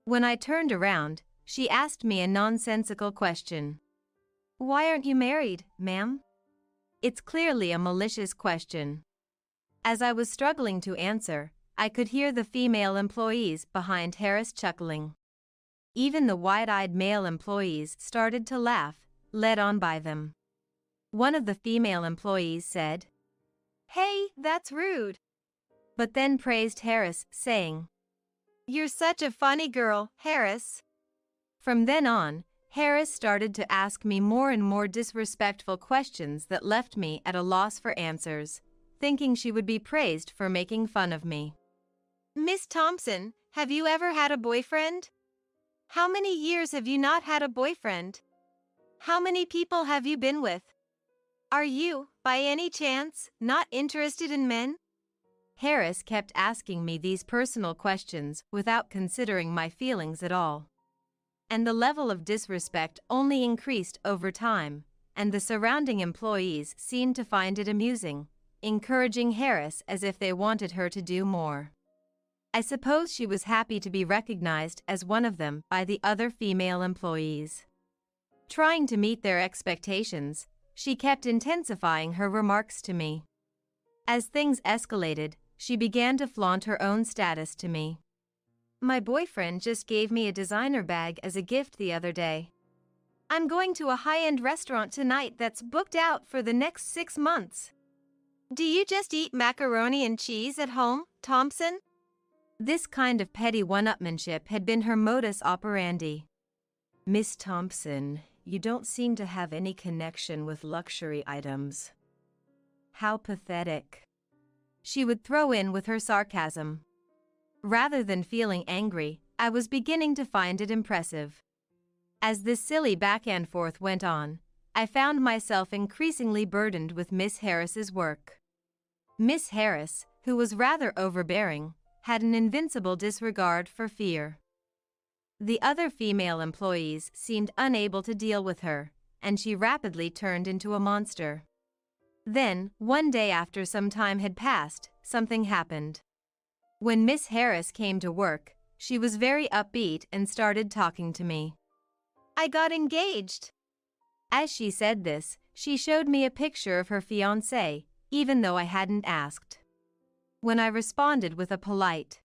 When I turned around, she asked me a nonsensical question. "Why aren't you married, ma'am?" It's clearly a malicious question. As I was struggling to answer, I could hear the female employees behind Harris chuckling. Even the wide-eyed male employees started to laugh, led on by them. One of the female employees said, "Hey, that's rude," but then praised Harris, saying, "You're such a funny girl, Harris." From then on, Harris started to ask me more and more disrespectful questions that left me at a loss for answers, thinking she would be praised for making fun of me. "Miss Thompson, have you ever had a boyfriend? How many years have you not had a boyfriend? How many people have you been with? Are you, by any chance, not interested in men?" Harris kept asking me these personal questions without considering my feelings at all. And the level of disrespect only increased over time, and the surrounding employees seemed to find it amusing, encouraging Harris as if they wanted her to do more. I suppose she was happy to be recognized as one of them by the other female employees. Trying to meet their expectations, she kept intensifying her remarks to me. As things escalated, she began to flaunt her own status to me. "My boyfriend just gave me a designer bag as a gift the other day. I'm going to a high-end restaurant tonight that's booked out for the next 6 months. Do you just eat macaroni and cheese at home, Thompson?" This kind of petty one-upmanship had been her modus operandi. "Miss Thompson, you don't seem to have any connection with luxury items. How pathetic," she would throw in with her sarcasm. Rather than feeling angry, I was beginning to find it impressive. As this silly back and forth went on, I found myself increasingly burdened with Miss Harris's work. Miss Harris, who was rather overbearing, had an invincible disregard for fear. The other female employees seemed unable to deal with her, and she rapidly turned into a monster. Then, one day after some time had passed, something happened. When Miss Harris came to work, she was very upbeat and started talking to me. I got engaged. As she said this, she showed me a picture of her fiancé, even though I hadn't asked. When I responded with a polite,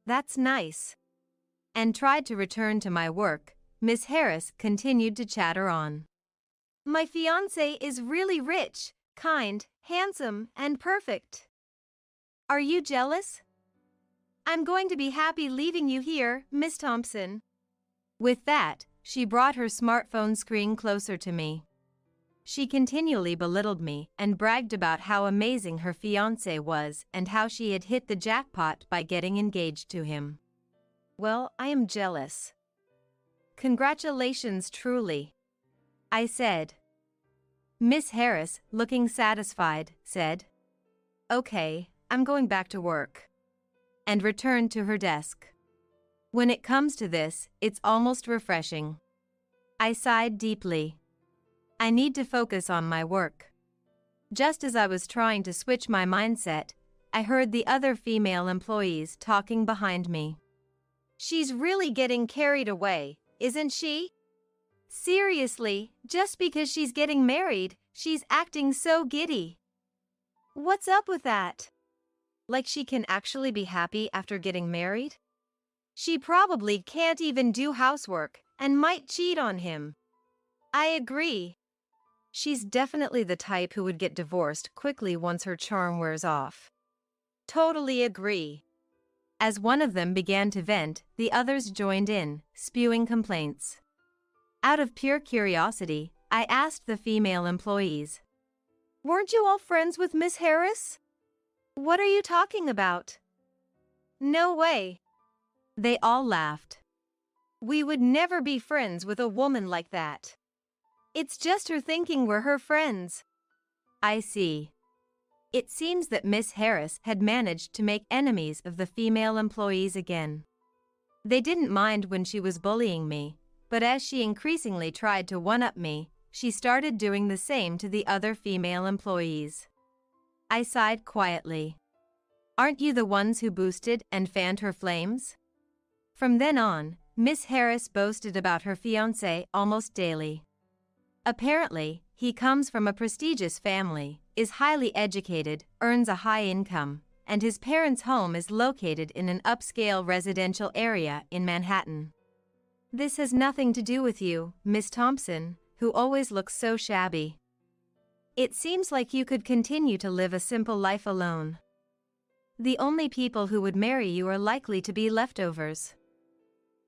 "That's nice," and tried to return to my work, Miss Harris continued to chatter on. My fiancé is really rich, kind, handsome, and perfect. Are you jealous? I'm going to be happy leaving you here, Miss Thompson. With that, she brought her smartphone screen closer to me. She continually belittled me and bragged about how amazing her fiancé was and how she had hit the jackpot by getting engaged to him. Well, I am jealous. Congratulations, truly, I said. Miss Harris, looking satisfied, said, "Okay, I'm going back to work," and returned to her desk. When it comes to this, it's almost refreshing. I sighed deeply. I need to focus on my work. Just as I was trying to switch my mindset, I heard the other female employees talking behind me. She's really getting carried away, isn't she? Seriously, just because she's getting married, she's acting so giddy. What's up with that? Like she can actually be happy after getting married? She probably can't even do housework and might cheat on him. I agree. She's definitely the type who would get divorced quickly once her charm wears off. Totally agree. As one of them began to vent, the others joined in, spewing complaints. Out of pure curiosity, I asked the female employees, "Weren't you all friends with Miss Harris? What are you talking about?" "No way." They all laughed. "We would never be friends with a woman like that. It's just her thinking we're her friends." I see. It seems that Miss Harris had managed to make enemies of the female employees again. They didn't mind when she was bullying me, but as she increasingly tried to one-up me, she started doing the same to the other female employees. I sighed quietly. Aren't you the ones who boosted and fanned her flames? From then on, Miss Harris boasted about her fiancé almost daily. Apparently, he comes from a prestigious family, is highly educated, earns a high income, and his parents' home is located in an upscale residential area in Manhattan. This has nothing to do with you, Miss Thompson, who always looks so shabby. It seems like you could continue to live a simple life alone. The only people who would marry you are likely to be leftovers.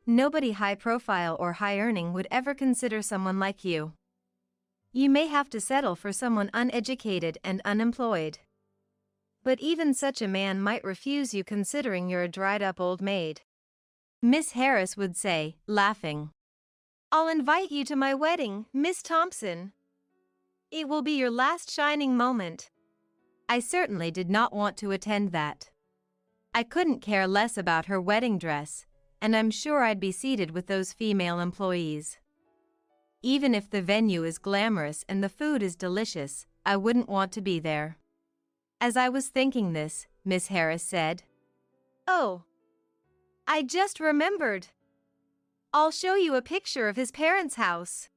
Nobody high profile or high earning would ever consider someone like you. You may have to settle for someone uneducated and unemployed. But even such a man might refuse you considering you're a dried-up old maid," Miss Harris would say, laughing. "I'll invite you to my wedding, Miss Thompson. It will be your last shining moment." I certainly did not want to attend that. I couldn't care less about her wedding dress, and I'm sure I'd be seated with those female employees. Even if the venue is glamorous and the food is delicious, I wouldn't want to be there. As I was thinking this, Miss Harris said, "Oh, I just remembered. I'll show you a picture of his parents' house."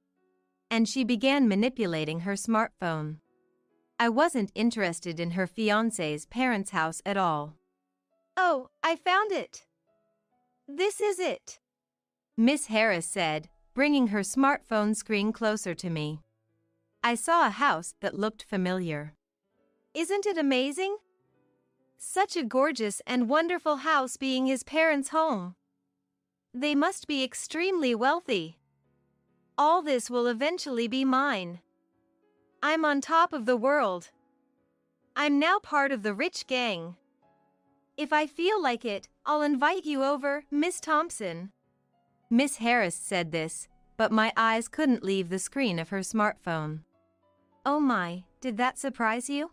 And she began manipulating her smartphone. I wasn't interested in her fiancé's parents' house at all. "Oh, I found it. This is it," Miss Harris said, bringing her smartphone screen closer to me. I saw a house that looked familiar. "Isn't it amazing? Such a gorgeous and wonderful house being his parents' home. They must be extremely wealthy. All this will eventually be mine. I'm on top of the world. I'm now part of the rich gang. If I feel like it, I'll invite you over, Miss Thompson." Miss Harris said this, but my eyes couldn't leave the screen of her smartphone. Oh my, did that surprise you?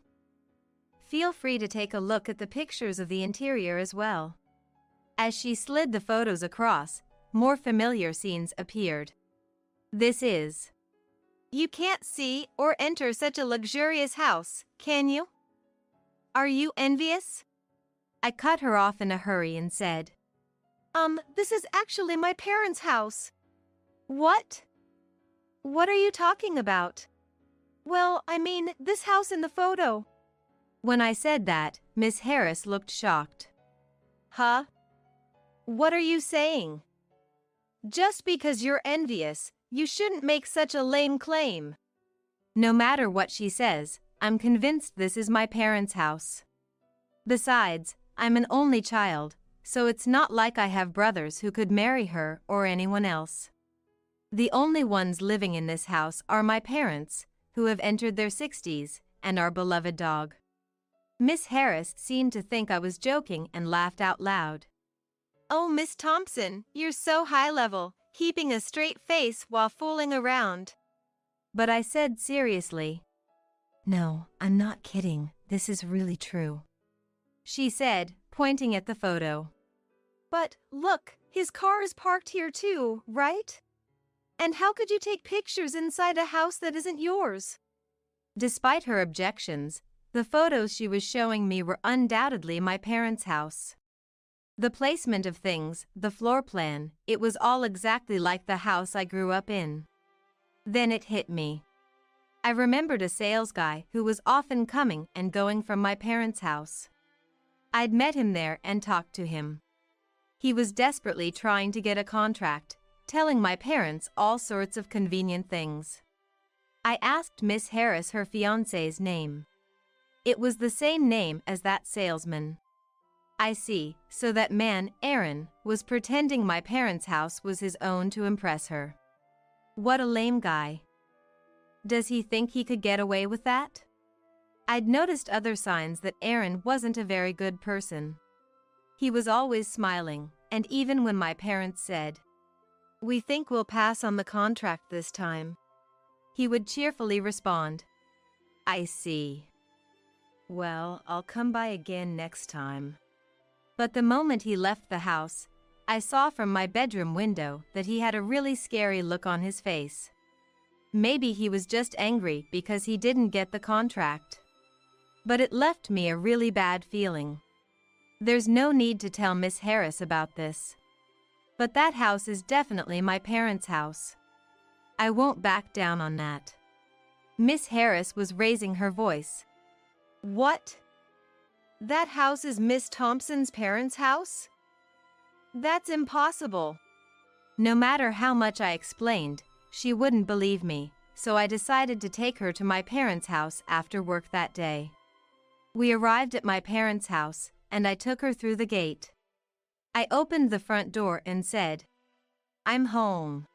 Feel free to take a look at the pictures of the interior as well. As she slid the photos across, more familiar scenes appeared. This is. You can't see or enter such a luxurious house, can you? Are you envious? I cut her off in a hurry and said, This is actually my parents' house. What? What are you talking about? Well, I mean, this house in the photo. When I said that, Miss Harris looked shocked. Huh? What are you saying? Just because you're envious, you shouldn't make such a lame claim. No matter what she says, I'm convinced this is my parents' house. Besides, I'm an only child, so it's not like I have brothers who could marry her or anyone else. The only ones living in this house are my parents, who have entered their 60s, and our beloved dog. Miss Harris seemed to think I was joking and laughed out loud. Oh, Miss Thompson, you're so high level, keeping a straight face while fooling around. But I said seriously, "No, I'm not kidding, this is really true," she said, pointing at the photo. But, look, his car is parked here too, right? And how could you take pictures inside a house that isn't yours? Despite her objections, the photos she was showing me were undoubtedly my parents' house. The placement of things, the floor plan, it was all exactly like the house I grew up in. Then it hit me. I remembered a sales guy who was often coming and going from my parents' house. I'd met him there and talked to him. He was desperately trying to get a contract, telling my parents all sorts of convenient things. I asked Miss Harris her fiancé's name. It was the same name as that salesman. I see, so that man, Aaron, was pretending my parents' house was his own to impress her. What a lame guy. Does he think he could get away with that? I'd noticed other signs that Aaron wasn't a very good person. He was always smiling, and even when my parents said, "We think we'll pass on the contract this time," he would cheerfully respond, "I see. Well, I'll come by again next time." But the moment he left the house, I saw from my bedroom window that he had a really scary look on his face. Maybe he was just angry because he didn't get the contract. But it left me a really bad feeling. There's no need to tell Miss Harris about this. But that house is definitely my parents' house. I won't back down on that. Miss Harris was raising her voice. What? That house is Miss Thompson's parents' house? That's impossible. No matter how much I explained, she wouldn't believe me, so I decided to take her to my parents' house after work that day. We arrived at my parents' house, and I took her through the gate. I opened the front door and said, "I'm home."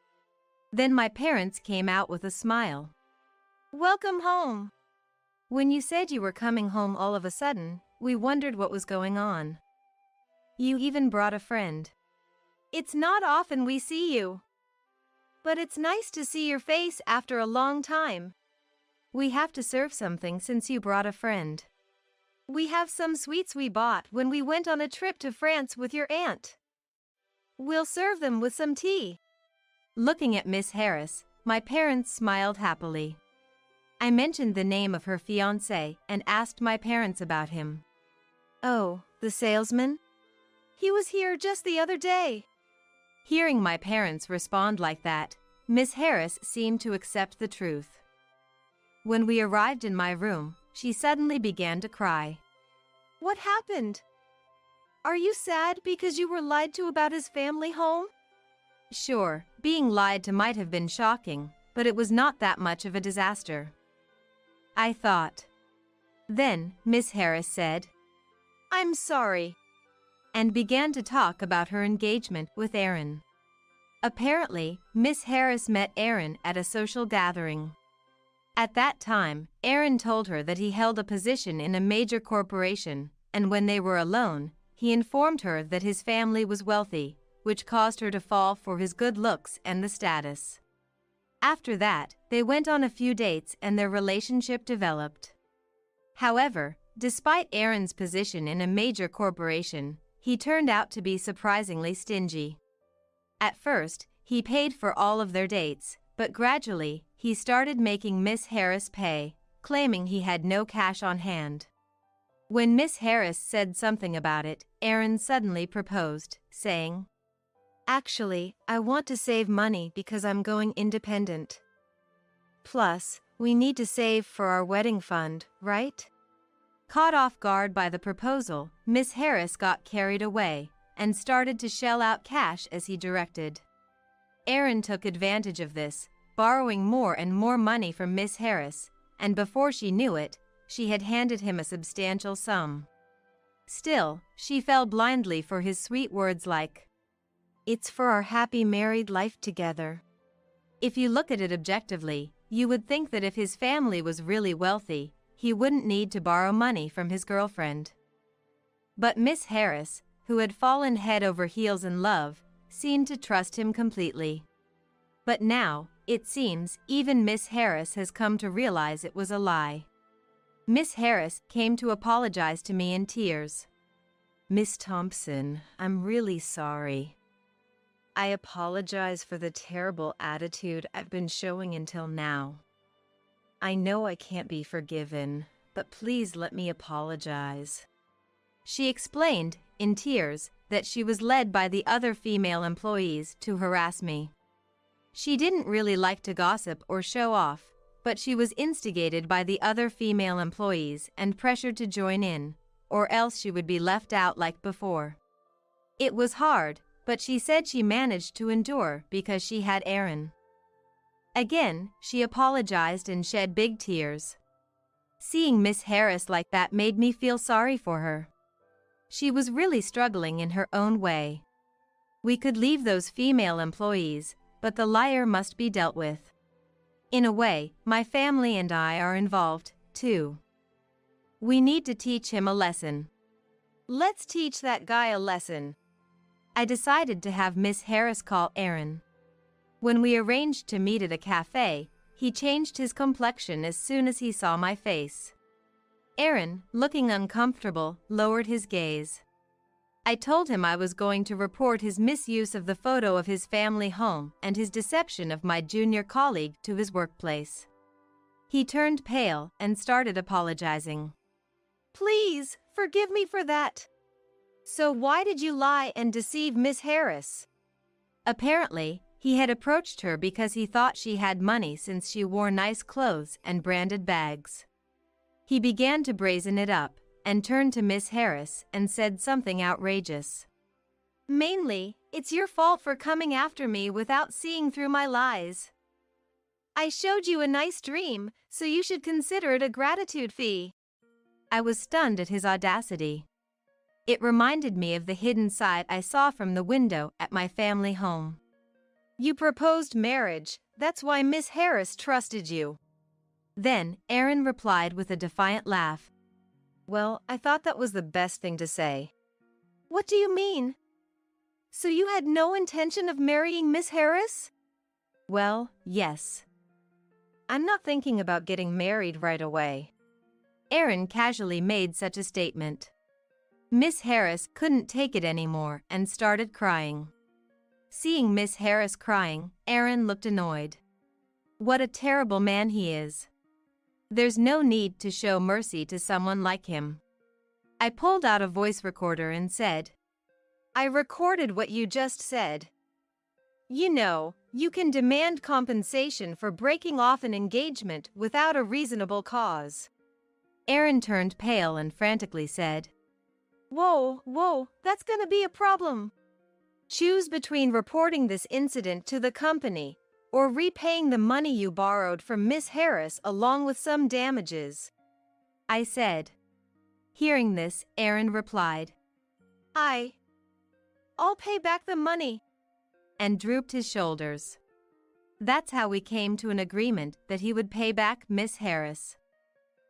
Then my parents came out with a smile. Welcome home. When you said you were coming home all of a sudden, we wondered what was going on. You even brought a friend. It's not often we see you. But it's nice to see your face after a long time. We have to serve something since you brought a friend. We have some sweets we bought when we went on a trip to France with your aunt. We'll serve them with some tea. Looking at Miss Harris, my parents smiled happily. I mentioned the name of her fiancé and asked my parents about him. Oh, the salesman? He was here just the other day. Hearing my parents respond like that, Miss Harris seemed to accept the truth. When we arrived in my room, she suddenly began to cry. What happened? Are you sad because you were lied to about his family home? Sure, being lied to might have been shocking, but it was not that much of a disaster, I thought. Then, Miss Harris said, "I'm sorry," and began to talk about her engagement with Aaron. Apparently, Miss Harris met Aaron at a social gathering. At that time, Aaron told her that he held a position in a major corporation, and when they were alone, he informed her that his family was wealthy, which caused her to fall for his good looks and the status. After that, they went on a few dates and their relationship developed. However, despite Aaron's position in a major corporation, he turned out to be surprisingly stingy. At first, he paid for all of their dates, but gradually, he started making Miss Harris pay, claiming he had no cash on hand. When Miss Harris said something about it, Aaron suddenly proposed, saying, "Actually, I want to save money because I'm going independent. Plus, we need to save for our wedding fund, right?" Caught off guard by the proposal, Miss Harris got carried away and started to shell out cash as he directed. Aaron took advantage of this, borrowing more and more money from Miss Harris, and before she knew it, she had handed him a substantial sum. Still, she fell blindly for his sweet words like, "It's for our happy married life together." If you look at it objectively, you would think that if his family was really wealthy, he wouldn't need to borrow money from his girlfriend. But Miss Harris, who had fallen head over heels in love, seemed to trust him completely. But now, it seems, even Miss Harris has come to realize it was a lie. Miss Harris came to apologize to me in tears. "Miss Thompson, I'm really sorry. I apologize for the terrible attitude I've been showing until now. I know I can't be forgiven, but please let me apologize." She explained, in tears, that she was led by the other female employees to harass me. She didn't really like to gossip or show off, but she was instigated by the other female employees and pressured to join in, or else she would be left out like before. It was hard, but she said she managed to endure because she had Aaron. Again, she apologized and shed big tears. Seeing Miss Harris like that made me feel sorry for her. She was really struggling in her own way. We could leave those female employees, but the liar must be dealt with. In a way, my family and I are involved, too. We need to teach him a lesson. "Let's teach that guy a lesson." I decided to have Miss Harris call Aaron. When we arranged to meet at a cafe, he changed his complexion as soon as he saw my face. Aaron, looking uncomfortable, lowered his gaze. I told him I was going to report his misuse of the photo of his family home and his deception of my junior colleague to his workplace. He turned pale and started apologizing. "Please, forgive me for that. So why did you lie and deceive Miss Harris?" Apparently, he had approached her because he thought she had money since she wore nice clothes and branded bags. He began to brazen it up, and turned to Miss Harris and said something outrageous. "Mainly, it's your fault for coming after me without seeing through my lies. I showed you a nice dream, so you should consider it a gratitude fee." I was stunned at his audacity. It reminded me of the hidden side I saw from the window at my family home. "You proposed marriage, that's why Miss Harris trusted you." Then, Aaron replied with a defiant laugh. "Well, I thought that was the best thing to say." "What do you mean? So you had no intention of marrying Miss Harris?" "Well, yes. I'm not thinking about getting married right away." Aaron casually made such a statement. Miss Harris couldn't take it anymore and started crying. Seeing Miss Harris crying, Aaron looked annoyed. What a terrible man he is. There's no need to show mercy to someone like him. I pulled out a voice recorder and said, "I recorded what you just said. You know, you can demand compensation for breaking off an engagement without a reasonable cause." Aaron turned pale and frantically said, Whoa, that's gonna be a problem. Choose between reporting this incident to the company or repaying the money you borrowed from Miss Harris along with some damages," I said. Hearing this, Aaron replied, I'll pay back the money," and drooped his shoulders. That's how we came to an agreement that he would pay back Miss Harris.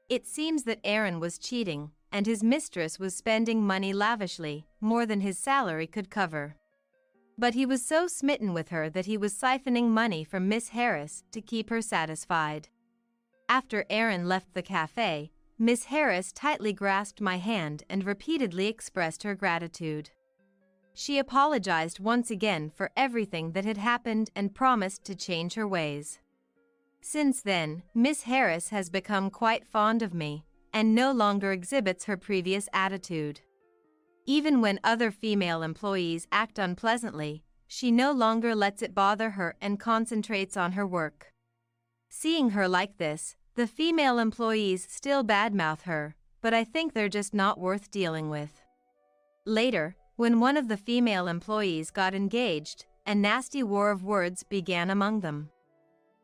It seems that Aaron was cheating, and his mistress was spending money lavishly, more than his salary could cover. But he was so smitten with her that he was siphoning money from Miss Harris to keep her satisfied. After Aaron left the cafe, Miss Harris tightly grasped my hand and repeatedly expressed her gratitude. she apologized once again for everything that had happened and promised to change her ways. Since then, Miss Harris has become quite fond of me and no longer exhibits her previous attitude. Even when other female employees act unpleasantly, she no longer lets it bother her and concentrates on her work. Seeing her like this, the female employees still badmouth her, but I think they're just not worth dealing with. Later, when one of the female employees got engaged, a nasty war of words began among them.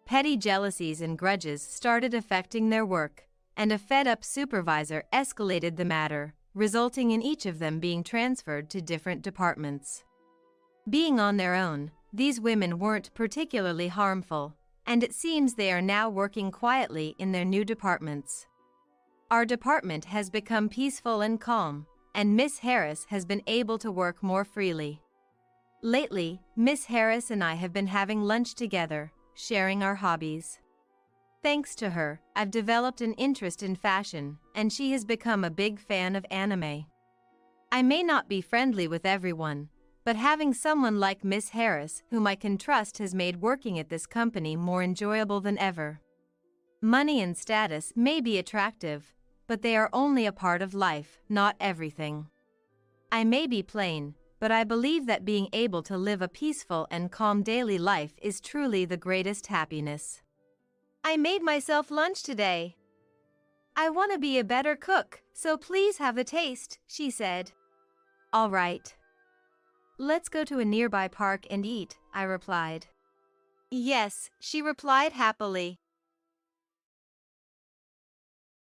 Petty jealousies and grudges started affecting their work, and a fed-up supervisor escalated the matter, resulting in each of them being transferred to different departments. Being on their own, these women weren't particularly harmful, and it seems they are now working quietly in their new departments. Our department has become peaceful and calm, and Miss Harris has been able to work more freely. Lately, Miss Harris and I have been having lunch together, sharing our hobbies. Thanks to her, I've developed an interest in fashion, and she has become a big fan of anime. I may not be friendly with everyone, but having someone like Miss Harris whom I can trust has made working at this company more enjoyable than ever. Money and status may be attractive, but they are only a part of life, not everything. I may be plain, but I believe that being able to live a peaceful and calm daily life is truly the greatest happiness. I made myself lunch today. I want to be a better cook, so please have a taste, she said. All right. Let's go to a nearby park and eat, I replied. Yes, she replied happily.